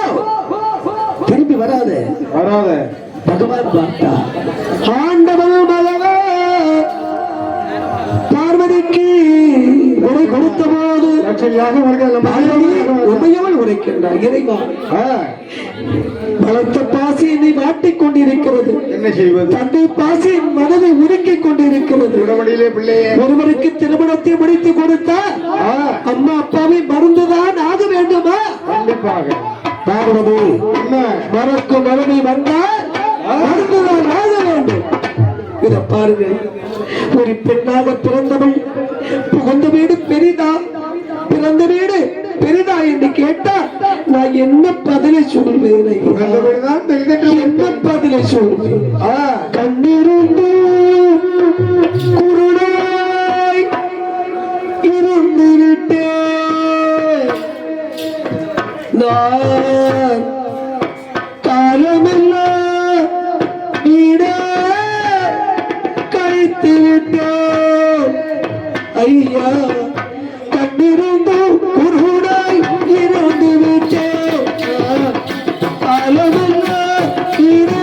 திரும்பி வராது. பகவான் பார்த்தா, ஆண்டவன் மகவ பார்வதிக்கு உரை கொடுத்த போது உமையவள் உரைக்கின்றார். இறைவா, பலத்த பாசி என்னை மாட்டிக் கொண்டிருக்கிறது, என்ன செய்வது? தந்தை பாசி என் மனதை உருக்கிக் கொண்டிருக்கிறது. ஒருவருக்கு திருமணத்தை முடித்து கொடுத்தா அம்மா அப்பாவை மறந்துதான் ஆக வேண்டுமா? கண்டிப்பாக. பார்வதி, மறக்கும் மனதை வந்தால் மறந்துதான் ஆக வேண்டும். இதை பாருங்க, ஒரு பெண்ணாக பிறந்தவள் புகுந்த வீடு பெரிதா, பிறந்த வீடு பெரிதா என்று கேட்டா நான் என்ன பதிலை சொல்வேன்? என்ன பதிலை சொல்வேன்? கண்ணிருந்து குருடாய் இருந்து விட்டேன் நான், காலமெல்லாம் வீடே கழித்து விட்டேன் ஐயா, கண்ணிருந்து குருடாய் இருந்து விட்டேன், காலமெல்லாம் வீடே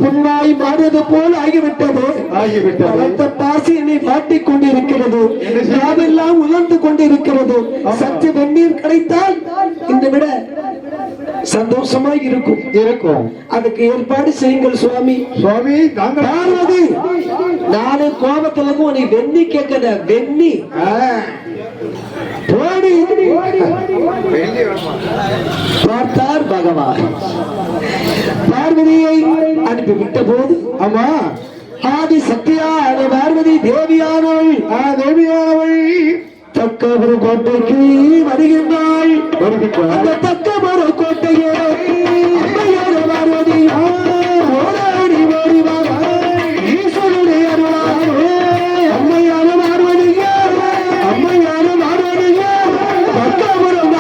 புண்ணாய் மாறுவது போல் ஆகிவிட்டது. பலத்த பாசி என்னை வாட்டிக் கொண்டிருக்கிறது. யாவெல்லாம் உலர்ந்து கொண்டிருக்கிறது. சற்று வெந்நீர் கிடைத்தால் இந்த விட சந்தோஷமாய் இருக்கும். அதுக்கு ஏற்பாடு செய்யுங்கள் சுவாமி. சுவாமி பார்வதி, நானே கோபத்துல உன்னை வெண்ணி கேட்கத வெண்ணி போடி. பார்த்தார் பகவான் பார்வதியை அனுப்பிவிட்ட போது, ஆமா ஆதி சக்தியான பார்வதி தேவியானவள் தக்கபுர கோட்டைக்கு வருகின்றாள். அந்த தக்கபுர கோட்டையே அம்மையான பார்வதி ஓடாடி ஓடி ஈஸ்வருடைய அருளாலே அம்மையான பார்வதியே தக்கபுரம்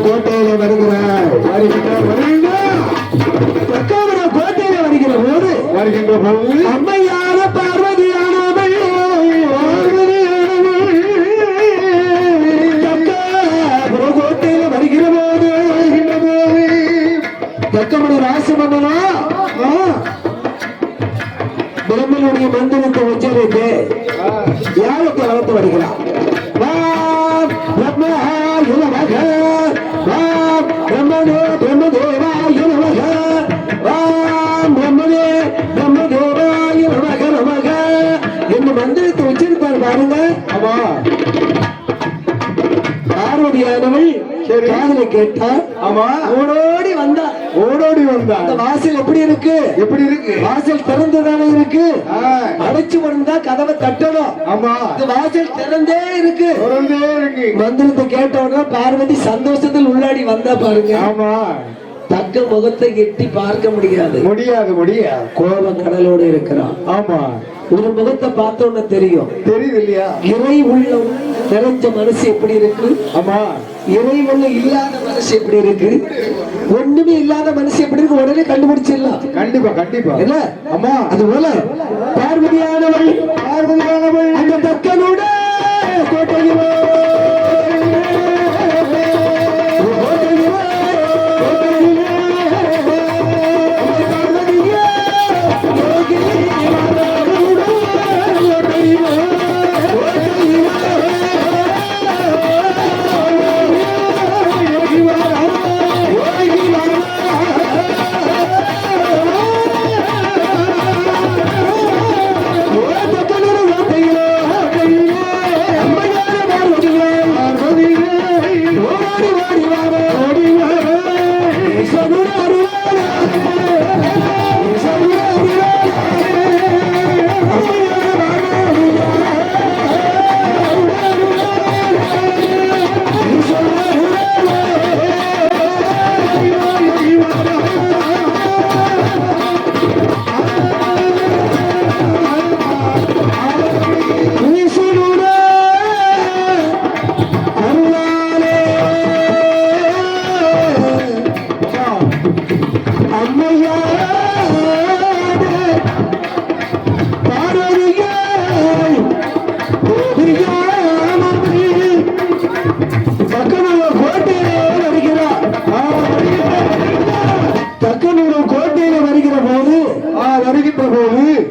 கோட்டையில வருகிறார். கோட்டையில வருகின்ற போது அம்மையான பார்வதியானவள் கோட்டையில வருகிற போது தக்கமணி ராசி மன்னனா பிரம்மனுடைய மந்திரத்தை உச்சரித்து யாருக்கு வளர்த்து வருகிறார். மந்திரத்தை உச்சரிப்பார் பாருங்க. பார்வதியானவள் காதலை கேட்டார். ஓடோடி வந்தா. அந்த வாசல் எப்படி இருக்கு? வாசல் திறந்துதானே இருக்கு. அடைச்சு வந்தா கதவை தட்டணும். வாசல் திறந்தே இருக்கு. மந்திரத்தை கேட்டவுடனே பார்வதி சந்தோஷத்தில் உள்ளாடி வந்தா பாருங்க. தக்க முகத்தை எட்டி பார்க்க முடியாது. கோப கடலோடு இருக்கிறான். ஒரு முகத்தை பார்த்தோன்னு தெரியும். தெரியுது இல்லையா? இறை உள்ளம் நிறைஞ்ச மனசு எப்படி இருக்கு? இறை உள்ளம் இல்லாத மனசு எப்படி இருக்கு? ஒண்ணுமே இல்லாத மனசு எப்படி இருக்கு? உடனே கண்டுபிடிச்சிடலாம். கண்டிப்பா இல்ல? அது போல பார்வதியானவள் அந்த தக்கனோட கோட்டையிலோ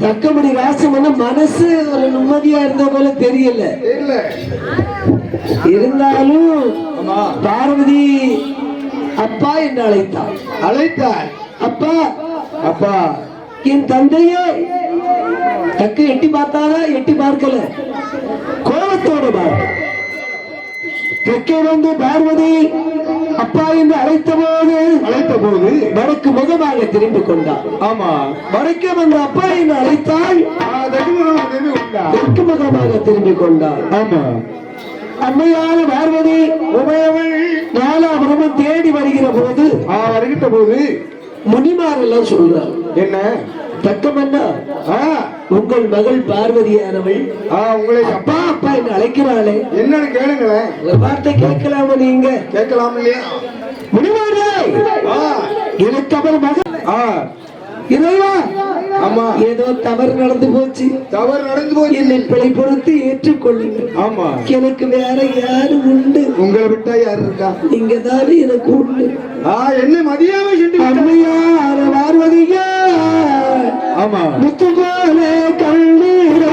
தக்கமணி ராசமன மனசு ஒரு நிம்மதியா இருந்த போல தெரியல. இருந்தாலும் பார்வதி அப்பா என்று அழைத்தாள். அப்பா என் தந்தையே. தக்க எட்டி பார்த்தாரா? எட்டி பார்க்கல. கோபத்தோடு தெற்கே வந்து பார்வதி அப்பா என்று அழைத்த போது வடக்கு முகமாக திரும்பிக் கொண்டார். வடக்கே வந்து அப்பா என்று அழைத்தால் தெற்கு முகமாக திரும்பிக் கொண்டார். அம்மையான பார்வதி உமையவள் நாலாபுரமும் தேடி வருகிற போது முனிமாரெல்லாம் சொல்றார். என்ன? தக்கமன்னா உங்கள் மகள் பார்வதியானவள் உங்களை அப்பா அப்பா என்று அழைக்கிறாளே, என்னன்னு கேளுங்களேன். ஒரு வார்த்தை கேட்கலாமா? நீங்க கேட்கலாம் இல்லையா? முடிவாரே எனக்கு அவர் மகன் இறைவா, ஆமா, ஏதோ தவறு நடந்து போச்சு, தவறு நடந்து போச்சு, என்னை பிழை பொறுத்து ஏற்றுக்கொள்ளுங்க. ஆமா, எனக்கு வேற யாரு உண்டு? உங்களை விட்டா யாரு இருக்கா? நீங்க தானே எனக்கு உண்டு. என்ன மதியாம சென்று அம்மையார் பார்வதியா, ஆமா, முத்து போல கண்ணீரை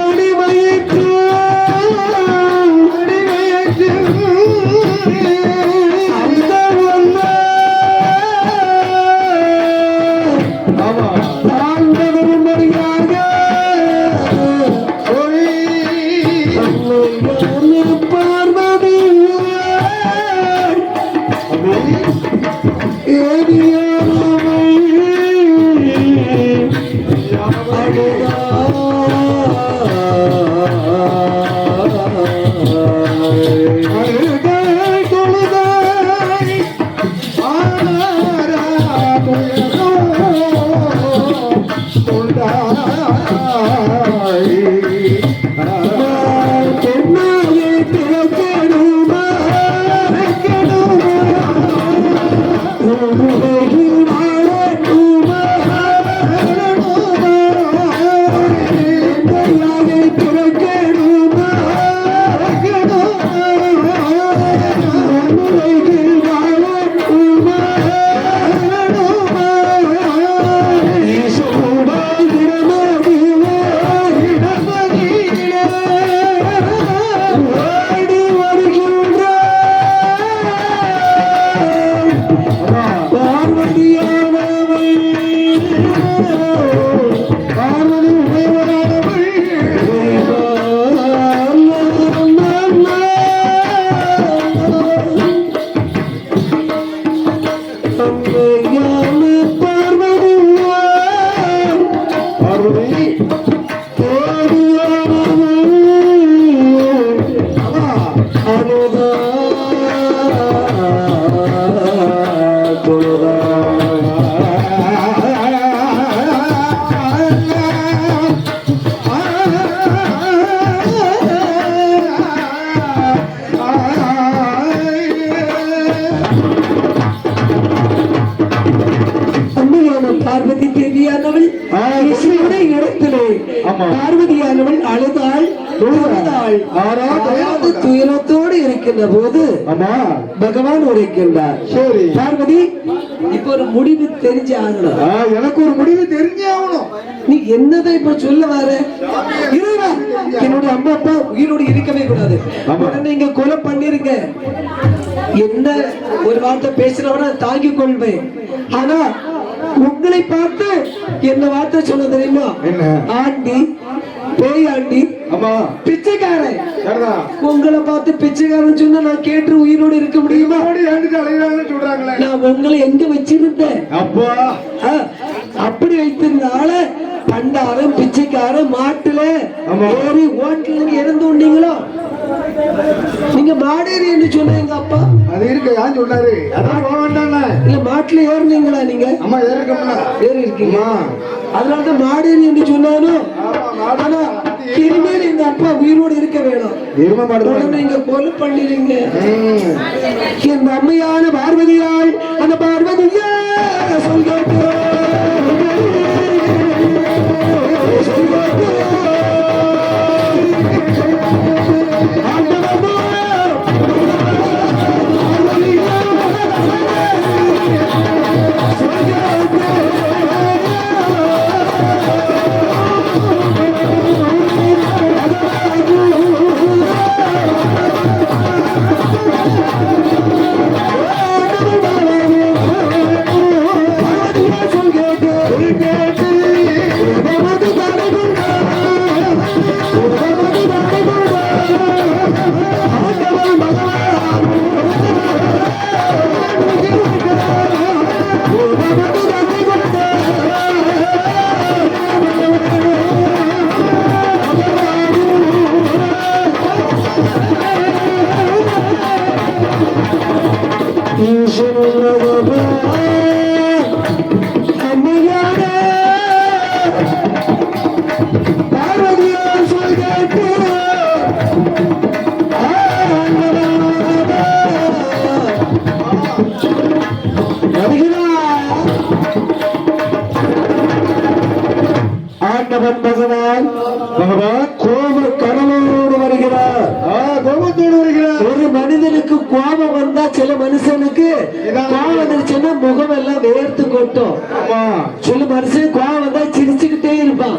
அடி வயிற்று பார்வதி உமையவரானவள் பார்வதி பார்வதி தேவியானவள் இடத்திலே பார்வதியானவள் அழுதாள் அழாது துயரத்தோடு இருக்கின்ற போது பகவான் உரைக்கின்றார். சரி பார்வதி, இப்ப ஒரு முடிவு தெரிஞ்சு ஆகணும். எனக்கு ஒரு முடிவு தெரிஞ்சே ஆகணும். நீ என்னதை இப்ப சொல்ல வர? என்னுடைய அம்மா அப்பா உயிரோடு இருக்கவே கூடாது, நீங்க கொலை பண்ணிருங்க. என்ன ஒரு வார்த்தை பேசுறவன தாங்கிக் கொள்வேன். ஆனா உங்களை பார்த்து என்ன வார்த்தை சொல்ல தெரியுமா? ஆண்டி, பேயாண்டி, பிச்சைக்காரன். உங்களை பார்த்து பிச்சைக்காரன் சொன்னா நான் கேட்டு உயிரோடு இருக்க முடியுமா? நான் உங்களை எங்க வச்சிருந்தேன்? அப்படி வைத்திருந்தால பண்டாரம் பிச்சைக்காரன் மாட்டுல ஏறி ஓட்டுல இறந்து உண்டீங்களோ? நீங்க மாடேறி என்று சொன்ன எங்க அப்பா அது இருக்கு. யான் சொன்னாரு அதான் போக வேண்டாம். இல்ல மாட்டுல ஏறினீங்களா? நீங்க அம்மா ஏறி இருக்கீங்க. அதனாலதான் மாடேறி என்று சொன்னாலும். ஆனா இனிமேல் எங்க அப்பா உயிரோடு இருக்க வேணும். நீங்க கொலை பண்ணிருங்க. என் அம்மையான பார்வதியாள் அந்த பார்வதியா சொல்க பகவான் கோப கடலோடு வருகிறார். கோபத்தோடு வருகிறார். ஒரு மனிதனுக்கு கோபம் வந்தா சில மனுஷனுக்கு கோபம் வந்துருச்சுன்னா முகம் எல்லாம் வேர்த்து கொட்டும். சில மனுஷன் கோபம் வந்தா சிரிச்சுக்கிட்டே இருப்பான்.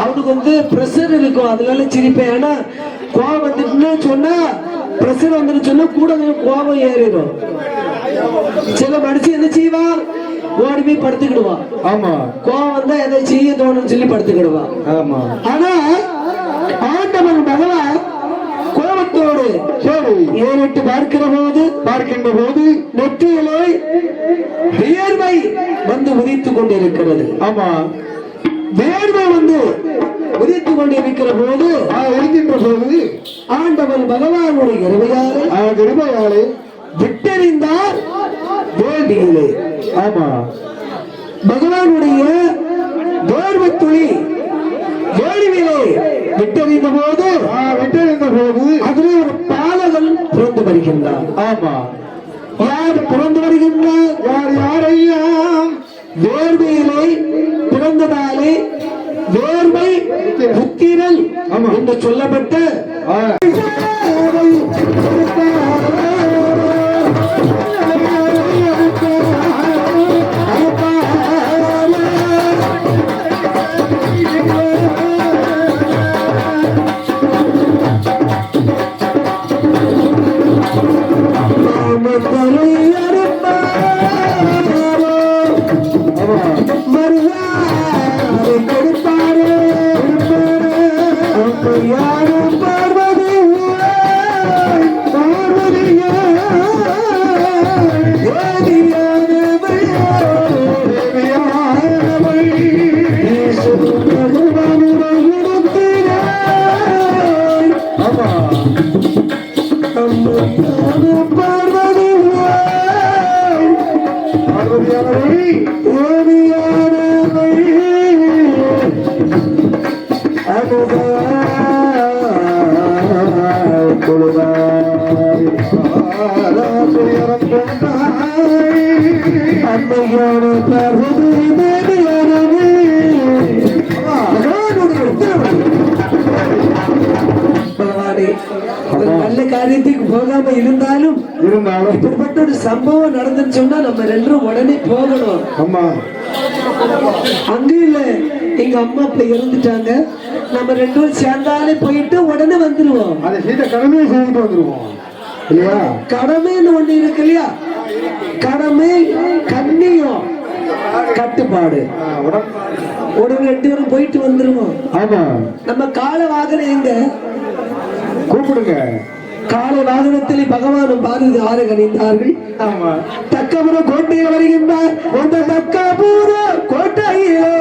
அவனுக்கு வந்து பிரஷர் இருக்கும், அதனால சிரிப்பேன். ஆனா கோபம் வந்துட்டுன்னு சொன்னா பிரஷர் வந்துட்டு சொன்னா கூட கோபம் ஏறிடும். சில மனுஷன் என்ன செய்வான்? ஓடி போய் படுத்துக்கிடுவான். ஆமா, கோவம் வந்தா எதை செய்ய தோணுன்னு சொல்லி படுத்துக்கிடுவான். ஆமா. ஆனா ஆண்டவன் பகவான் கோபத்தோடு ஏறிட்டு பார்க்கின்ற போது நெற்றியிலே வியர்வை வந்து உதித்துக் கொண்டிருக்கிறது. ஆமா, வேர்வை வந்து உதித்துக் கொண்டிருக்கிற போது இருக்கின்ற போது ஆண்டவன் பகவானுடைய கிருபையாலே விட்டறிந்தார் வேண்டியிலே. ஆமா, பகவானுடைய வேர்வை துளி வேள்வியிலே விட்டறிந்த போது அதிலே ஒரு பாலகன் பிறந்து வருகின்றார். ஆமா, யார் பிறந்து வருகின்றார்? யாரையா வேர்வையிலே பிறந்ததாலே வேர்வை புத்திரல் என்று சொல்லப்பட்ட மறு உண்மையான பார்வதி தேவியானவே பகவானே, ஒரு நல்ல காரியத்துக்கு போகாம இருந்தாலும் இப்படிப்பட்ட ஒரு சம்பவம் நடந்துன்னு சொன்னா நம்ம ரெண்டும் உடனே போகணும். அங்க இல்ல, எங்க அம்மா அப்ப இறந்துட்டாங்க, நம்ம ரெண்டும் சேர்ந்தாலே போயிட்டு உடனே வந்துருவோம். அதை செய்த கடமையை செய்துட்டு வந்துருவோம் இல்லையா? கடமைன்னு ஒண்ணு இருக்கு இல்லையா? கடமை கண்ணியம் கட்டுப்பாடு. உடனே 2 பேரும் போயிட்டு வந்துருவோம். ஆமா, நம்ம கால வாகனம் எங்க கூப்பிடுங்க. கால வாகனத்தில் பகவானும் பாரதி ஆரகணிந்தார்கள். தக்கபுர கோட்டையில் வருகின்றார். அந்த தக்கபுர கோட்டையிலே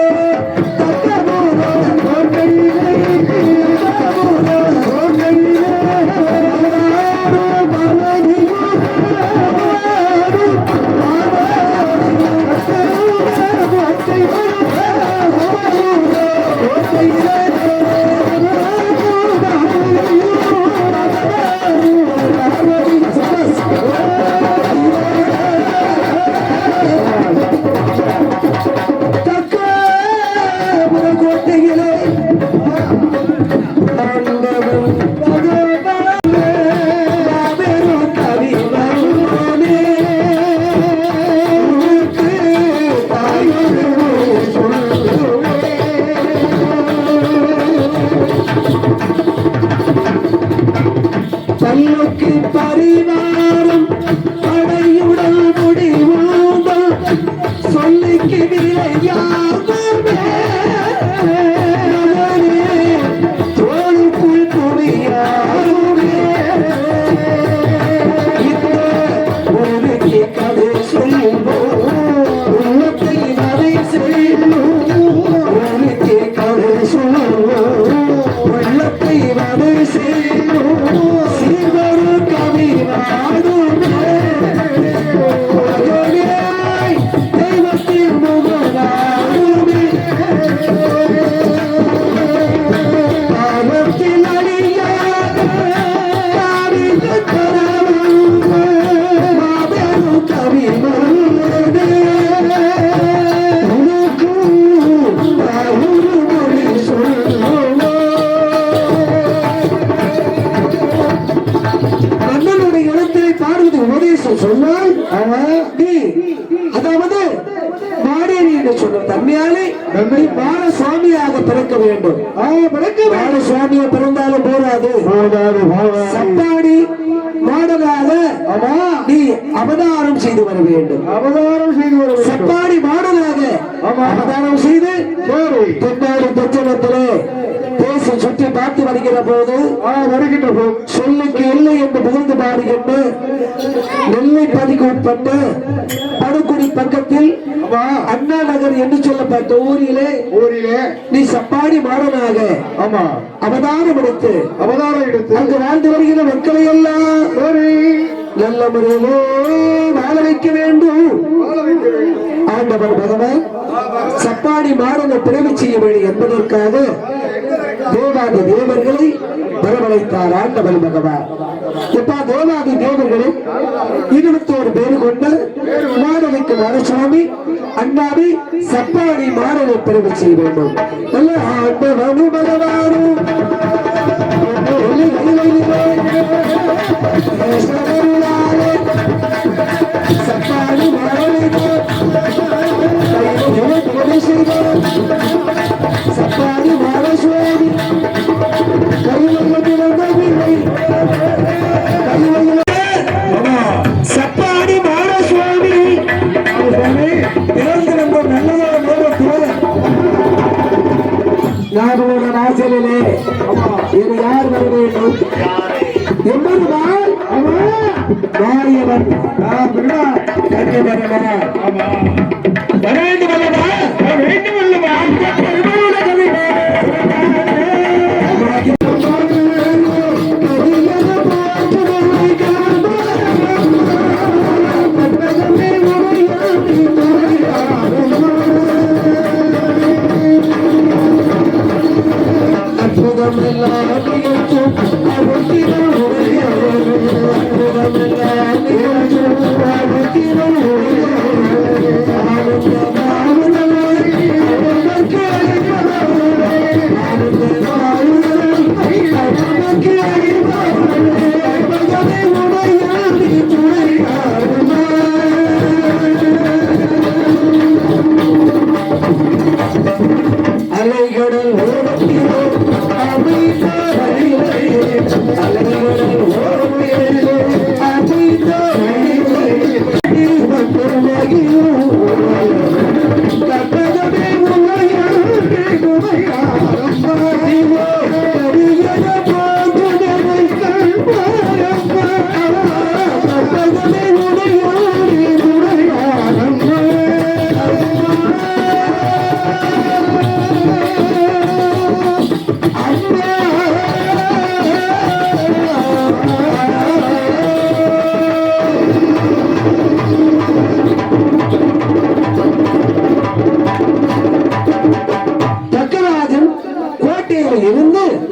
பரிவாரம் படையுடல் முடிவுங்கள் சொல்லிக்கு தோளுக்குள் துணியாருமே இந்த உனக்கு கதை சொல்லுவோம், உள்ளத்தை அதை செய்வோம். உனக்கு கதை சொல்லுவோம், உள்ளத்தை அதை செய்வோம். சிவரு கவி நாடுமே தெய்வத்தின் முகநாடுமே பாவத்தில் அழியாத மாபெரும் கவி மொழி சொல்லுவோம். மன்னனுடைய இடத்தை பார்வதி உபதேசம் சொன்னால் அதாவது மாடேரி என்று சொன்ன தன்மையாலே பால சுவாமியாக பிறக்க வேண்டும். பால சுவாமியா பிறந்தாலும் போராது, சப்பாடி மாடலாக நீ அவதாரம் செய்து வர வேண்டும். சப்பாடி மாடலாக அவதாரம் செய்து தென்னாடு தச்சனத்திலே பேசி சுற்றி பார்த்து வருகிற போது சொல்லுக்கு இல்லை என்று புகழ்ந்து பாடுகின்ற நெல்லை பதிக்கு உட்பட்ட படுகுடி பக்கத்தில் அண்ணா நகர் என்று சொல்லப்பட்ட ஊரிலே நீ சப்பாடி மாடனாக அவதாரம் எடுத்து அங்கு வாழ்ந்து வருகிற மக்களை எல்லாம் நல்ல முறையிலே வாழ வைக்க வேண்டும். ஆண்டவர் பகவான் சப்பாடி மாடனை பிறவி செய்ய வேண்டும் என்பதற்காக தேவாதி தேவர்களை வரவழைத்தார் ஆண்டவர் பகவான். இப்ப தேவாதி தேவர்களை 21 பேர் கொண்ட மாடனுக்கு மரசுவாமி அண்ணாவி சப்பாடி மாடனை பிறவி செய்ய வேண்டும். நல்ல ஆண்டவனு பகவானும் சப்பாடி மாடனை சப்பாடி மாடசுவாமி சப்பாடி மாடசுவாமி இறந்து நம்ம நல்லதாக யாரோட வாசலிலே இது யார் வர வேண்டும் என்பது மாரியவன் கண்டிப்பா வர வேண்டும் அல்லவா? வேண்டும் அல்லவா? அற்புதம்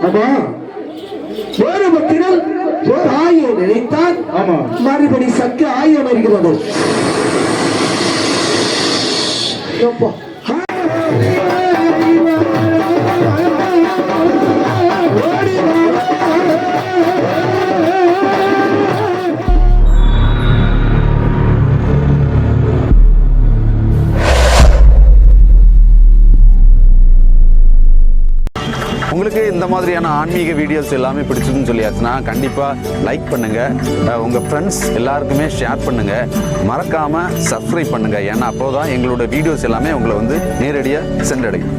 ஆமா சோரபத்திரல் தாயை நினைத்தால் ஆமா மறுபடி சற்று ஆயம் வருகிறது. அப்பா. உங்களுக்கு இந்த மாதிரியான ஆன்மீக வீடியோஸ் எல்லாமே பிடிச்சதுன்னு சொல்லியாச்சுன்னா கண்டிப்பாக லைக் பண்ணுங்கள், உங்கள் ஃப்ரெண்ட்ஸ் எல்லாருக்குமே ஷேர் பண்ணுங்கள், மறக்காமல் சப்ஸ்கிரைப் பண்ணுங்கள். ஏன்னா அப்போ தான் எங்களோட வீடியோஸ் எல்லாமே உங்களை வந்து நேரடியாக சென்றடையும்.